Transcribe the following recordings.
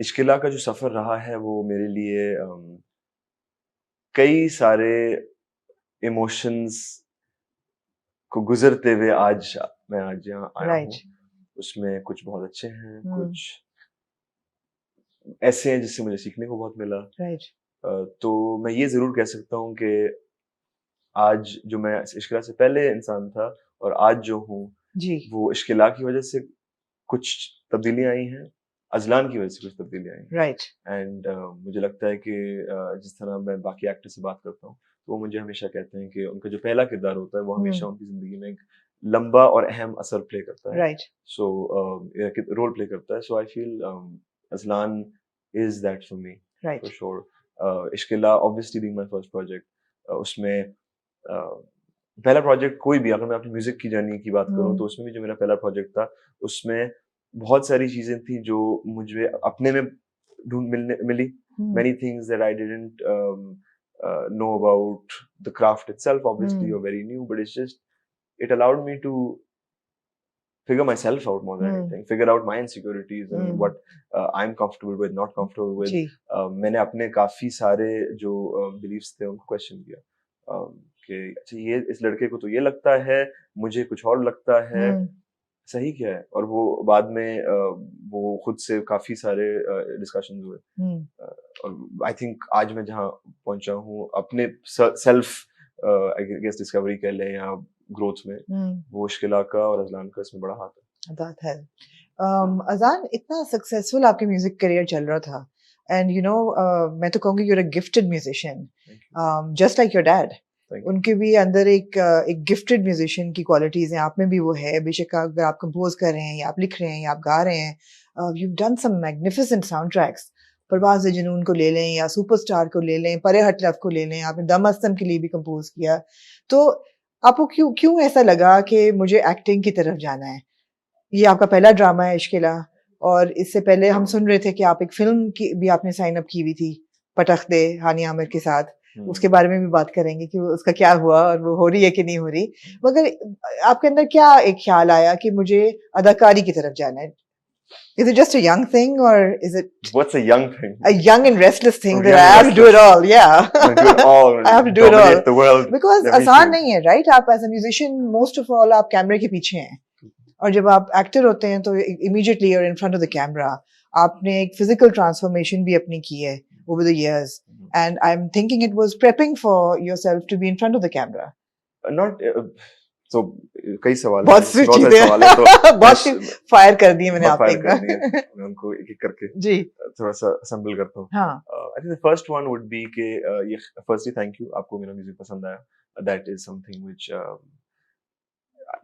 इश्किला का जो सफ़र रहा है वो मेरे लिए कई सारे इमोशंस को गुजरते हुए मैं आज यहाँ आया राइट हूँ। उसमें कुछ बहुत अच्छे हैं, हम्म कुछ ऐसे हैं जिससे मुझे सीखने को बहुत मिला। राइट तो मैं ये ज़रूर कह सकता हूँ कि आज जो मैं इश्किला से पहले इंसान था और आज जो हूँ, जी वो इश्किला की वजह से कुछ तब्दीलियाँ आई हैं, अज़लान की वजह से कुछ तब्दीलियाँ आई हैं। राइट एंड मुझे लगता है कि जिस तरह मैं बाकी एक्टर से बात करता हूँ, तो वो मुझे हमेशा कहते हैं कि उनका जो पहला किरदार होता है, वो हमेशा उनकी ज़िंदगी में एक लंबा और अहम असर प्ले करता है। राइट सो रोल प्ले करता है। So I feel Azlan is that for me, right for sure. इश्किला obviously being my first project, उसमें पहला प्रोजेक्ट कोई भी, अगर मैं अपनी म्यूजिक की जर्नी की बात करूं, तो उसमें भी जो मेरा पहला प्रोजेक्ट था, उसमें बहुत सारी चीजें थी जो मुझे अपने में मिली। Many things that I didn't know about the craft itself. Obviously, you're very new, but it allowed me to figure myself out more than anything, figure out my insecurities and what I'm comfortable with, not comfortable with. जी मैंने अपने काफी सारे जो beliefs थे उनको question किया, कि अच्छा ये इस लड़के को तो ये लगता है, मुझे कुछ और लगता है, सही क्या है? और वो बाद में वो खुद से काफी सारे डिस्कशंस हुए। और आई थिंक आज मैं जहाँ पहुंचा हूँ अपने सेल्फ आई गेस डिस्कवरी कह लें या ग्रोथ में, वो इश्किला का और अज़लान का इसमें बड़ा हाथ है। बात है अजान इतना सक्सेसफुल आपके म्यूजिक करियर चल रहा था एंड यू नो मैं तो कहूँगी you're a gifted musician just like your dad Thank you. उनके भी अंदर एक गिफ्टेड म्यूजिशियन की क्वालिटीज हैं, आप में भी वो है। बेशक अगर आप कंपोज कर रहे हैं या आप लिख रहे हैं या आप गा रहे हैं, you done some magnificent soundtracks. Parwaaz Junoon को ले लें या सुपरस्टार को ले लें, परे हटलफ को ले लें, आपने दम अस्तम के लिए भी कंपोज किया। तो आपको क्यों क्यों ऐसा लगा कि मुझे एक्टिंग की तरफ जाना है? ये आपका पहला ड्रामा है इश्किला, और इससे पहले हम सुन रहे थे कि आप एक फिल्म की भी आपने साइन अप की हुई थी, पटख दे, हानिया आमिर के साथ। उसके बारे में भी बात करेंगे कि उसका क्या हुआ और वो हो रही है कि नहीं हो रही। मगर आपके अंदर क्या एक ख्याल आया कि मुझे अदाकारी की तरफ जाना है? Is it just a young thing or is it What's a young thing? a young and restless thing Oh, that young I and have to do it restless. all? Yeah. I'll do it all. I have to do it all. Dominate the world. Because Let me आसान choose. नहीं है, right? आप as a musician, most of all आप कैमरे के पीछे हैं, और जब आप एक्टर होते हैं तो immediately you're in front of the camera. आपने एक फिजिकल ट्रांसफॉर्मेशन भी अपनी की है over the years, and I am thinking it was prepping for yourself to be in front of the camera. Not so कई सवाल बहुत हैं, सी बहुत सारे चीजें सवाल हैं, तो बहुत सी फायर कर दी है मैंने बहुत आप पे फायर एक कर दिए, बार। मैं उनको एक एक करके जी थोड़ा सा असम्बल करता हूँ। हाँ I think the first one would be कि ये फर्स्टली थैंक यू, आपको मेरा म्यूजिक पसंद आया। That is something which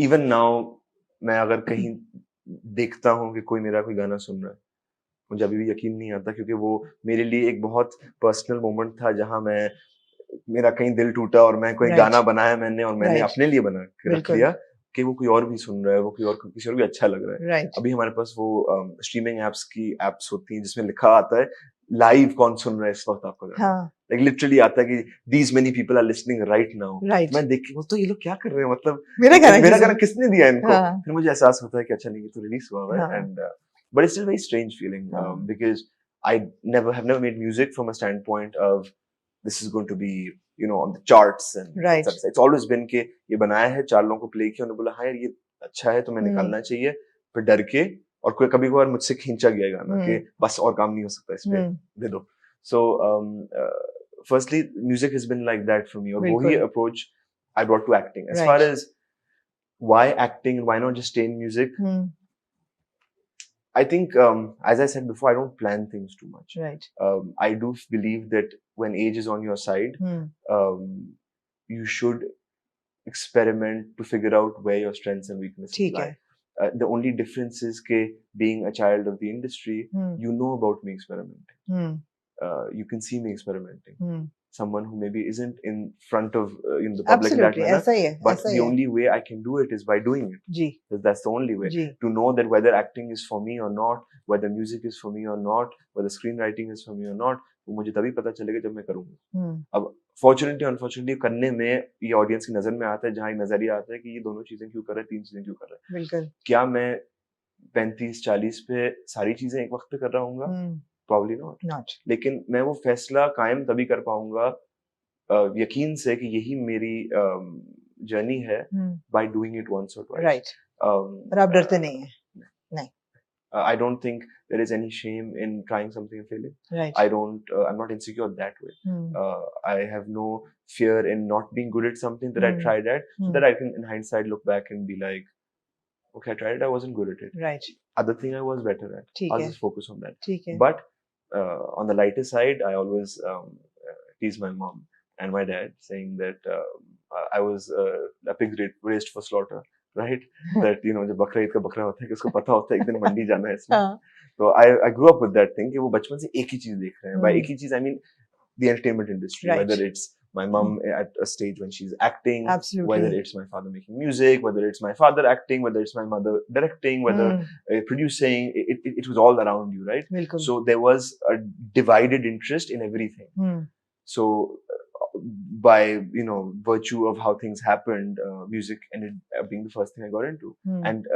even now मैं अगर कहीं देखता हूँ कि कोई मेरा कोई गाना सुन रहा है, मुझे अभी भी यकीन नहीं आता, क्योंकि वो मेरे लिए एक बहुत पर्सनल मोमेंट था जहां मेरा कहीं दिल टूटा और मैं कोई गाना बनाया मैंने, और मैंने अपने लिए बना के रख लिया कि वो कोई और भी सुन रहा है, वो कोई और किसी और भी अच्छा लग रहा है। अभी हमारे पास वो स्ट्रीमिंग एप्स होती हैं जिसमें लिखा आता है लाइव कौन सुन रहा है इस वक्त आपका गाना, लाइक लिटरली आता है कि these many people are listening right now. मैं देख के तो ये लोग क्या कर रहे हैं, मतलब मेरा गाना किसने दिया इनको। फिर मुझे एहसास होता है कि अच्छा नहीं, ये तो रिलीज हुआ है, and but it's still a very strange feeling, because I have never made music from a standpoint of this is going to be, you know, on the charts and it's always been कि ये बनाया है, चार लोगों को play किया, उन्होंने बोला हाँ यार ये अच्छा है, तुम्हें निकालना चाहिए, फिर डर के, और कोई कभी कभार मुझसे खींचा गया गाना कि बस और काम नहीं हो सकता इस पे, दे दो। So firstly music has been like that for me, और वो ही approach I brought to acting. As far as why acting, why not just stay in music, I think, as I said before, I don't plan things too much. Right. I do believe that when age is on your side, you should experiment to figure out where your strengths and weaknesses lie. The only difference is that being a child of the industry, you know about me experimenting. You can see me experimenting. Someone who maybe isn't in front of the public in that manner, but the only way I can do it is by doing it. That's the only way to know that whether acting is for me or not, whether music is for me or not, whether screenwriting is for me or not, वो मुझे तभी पता चलेगा जब मैं करूँगा। अब fortunately unfortunately करने में ये ऑडियंस की नजर में आता है, जहाँ ये नजरिया आता है कि ये दोनों चीजें क्यों कर रहे हैं, तीन चीजें क्यों कर रहे हैं। क्या मैं 35-40 पे सारी चीजें एक वक्त पे कर रहा हूँ? probably not. लेकिन मैं वो फैसला कायम तभी कर पाऊंगा यकीन से कि यही मेरी जर्नी है by doing it once or twice. Right. और आप डरते नहीं हैं? नहीं. I don't think there is any shame in trying something and failing. Right. I'm not insecure that way. I have no fear in not being good at something that I tried at, so that I can, in hindsight, look back and be like, okay, I tried it, I wasn't good at it. Right. Other thing I was better at. I'll just focus on that. But on the lighter side, I always tease my mom and my dad, saying that I was a pig raised for slaughter. Right? That, जब बकरा ईद का बकरा होता है कि उसको पता होता है एक दिन मंडी जाना है इसमें. So I grew up with that thing कि वो बचपन से एक ही चीज देख रहे हैं. By एक ही चीज I mean the entertainment industry. Right. Whether it's my mom at a stage when she's acting, absolutely, whether it's my father making music, whether it's my father acting, whether it's my mother directing, whether producing, it was all around you, right? Bilkul. So there was a divided interest in everything. So by virtue of how things happened, music ended up being the first thing I got into, and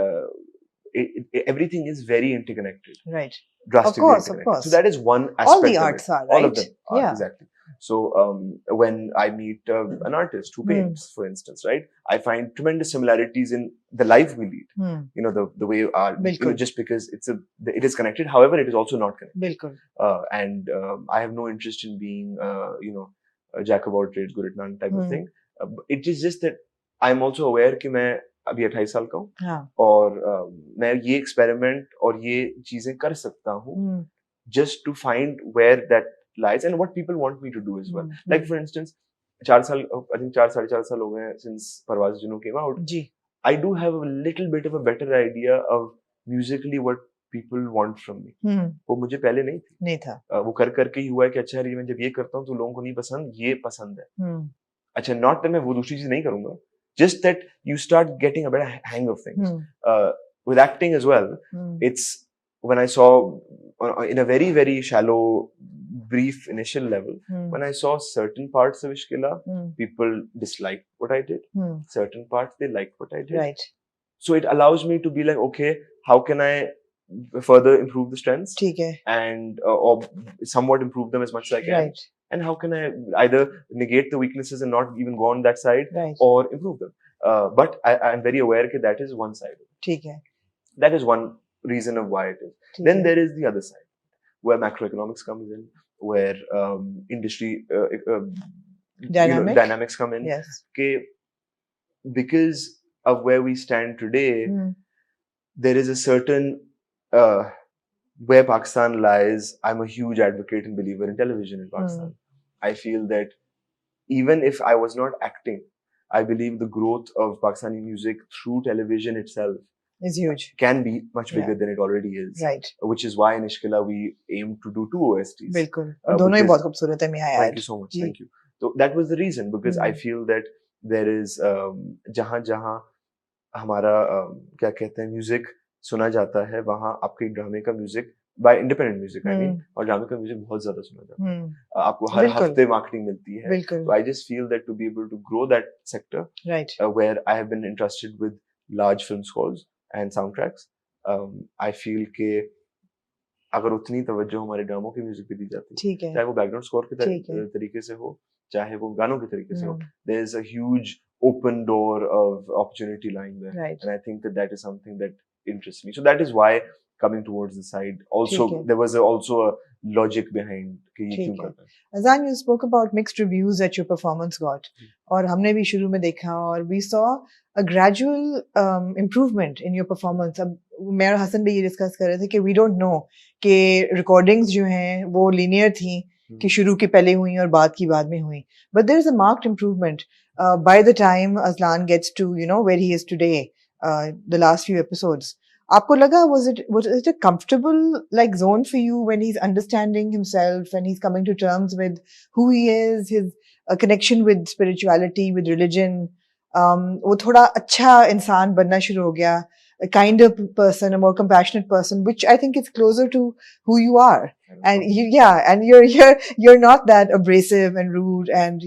everything is very interconnected. Right. Drastically interconnected. Of course. So that is one aspect. All the arts are, right? All of them are, yeah. Exactly. So when I meet an artist who paints, for instance, right, I find tremendous similarities in the life we lead. The way our just because it is connected. However, it is also not connected. Bilkul. And I have no interest in being a jack of all trades, good at none type of thing. It is just that I'm also aware कि मैं अभी 28 साल का हूँ और मैं ये experiment और ये चीजें कर सकता हूँ just to find where that lies and what people want me to do as well. Like for instance, 4 साल, I think 4-4.5 साल हो गए since परवाज़ जुनून came out. Ji. I do have a little bit of a better idea of musically what people want from me. वो मुझे पहले नहीं था. वो कर करके ही हुआ है कि अच्छा मैं जब ये करता हूँ तो लोगों को नहीं पसंद, ये पसंद है. अच्छा, not that मैं वो दूसरी चीज नहीं करूँगा, just that you start getting a better hang of things. With acting as well, it's when I saw in a very very shallow, brief initial level, when I saw certain parts of Ishq, people disliked what I did. Certain parts they liked what I did. Right. So it allows me to be like, okay, how can I further improve the strengths and or somewhat improve them as much as I can. Right. And how can I either negate the weaknesses and not even go on that side, right, or improve them. But I'm very aware that that is one side. That is one reason of why it is. Then there is the other side, where macroeconomics comes in, where industry dynamics come in. Yes. Because of where we stand today, there is a certain where Pakistan lies. I'm a huge advocate and believer in television in Pakistan. I feel that even if I was not acting, I believe the growth of Pakistani music through television itself is huge. Can be much bigger than it already is. Right. Which is why in Ishq we aim to do 2 OSTs. बिल्कुल. दोनों ही बहुत खूबसूरत है. Thank you so much. Thank you. So that was the reason, because I feel that there is जहाँ हमारा क्या कहते हैं म्यूजिक सुना जाता है, वहाँ आपके ड्रामे का music by independent music I mean, और ड्रामे का म्यूजिक बहुत ज्यादा सुना जाता है. आपको हर हफ्ते मार्केटिंग मिलती है. So I just feel that to be able to grow that sector, right, where I have been entrusted with large film scores and soundtracks, I feel कि अगर उतनी तवज्जो हमारे ड्रामों के म्यूजिक पे दी जाती है, चाहे वो बैकग्राउंड स्कोर के तरीके से हो, चाहे वो गानों के तरीके से हो, there is a huge open door of opportunity lying there. Right. And I think that is something that interests me. So that is why coming towards the side, also there was also a logic behind कि ये क्यों करना है. Azaan, you spoke about mixed reviews that your performance got, और हमने भी शुरू में देखा, और we saw a gradual improvement in your performance. अब मैं और हसन भी ये डिस्कस कर रहे थे कि we don't know कि recordings जो हैं वो linear थी, कि शुरू की पहले हुई और बाद की बाद में हुई. But there is a marked improvement by the time Azaan gets to, where he is today, the last few episodes. आपको लगा, was it a comfortable zone for you when he's understanding himself and he's coming to terms with who he is, his connection with spirituality, with religion? वो थोड़ा अच्छा इंसान बनना शुरू हो गया, a kinder person, a more compassionate person, which I think is closer to who you are. And and you're not that abrasive and rude and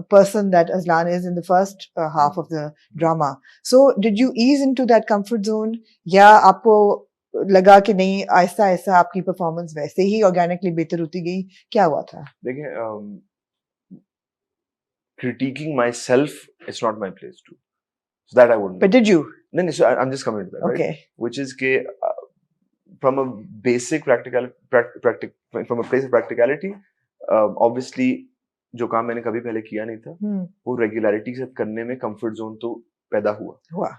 person that Azaan is in the first half of the drama. So did you ease into that comfort zone? Yeah, आपको लगा कि नहीं आहिस्ता आहिस्ता आपकी performance वैसे ही organically बेहतर होती गई, क्या हुआ था? देखिए, critiquing myself, it's not my place to. So that I wouldn't But do. did you? No, no, so I'm just coming to that, right? Okay. Which is ke, from a basic from a place of practicality, obviously जो काम मैंने कभी पहले किया नहीं था, वो regularity से करने में कंफर्ट जोन तो पैदा हुआ।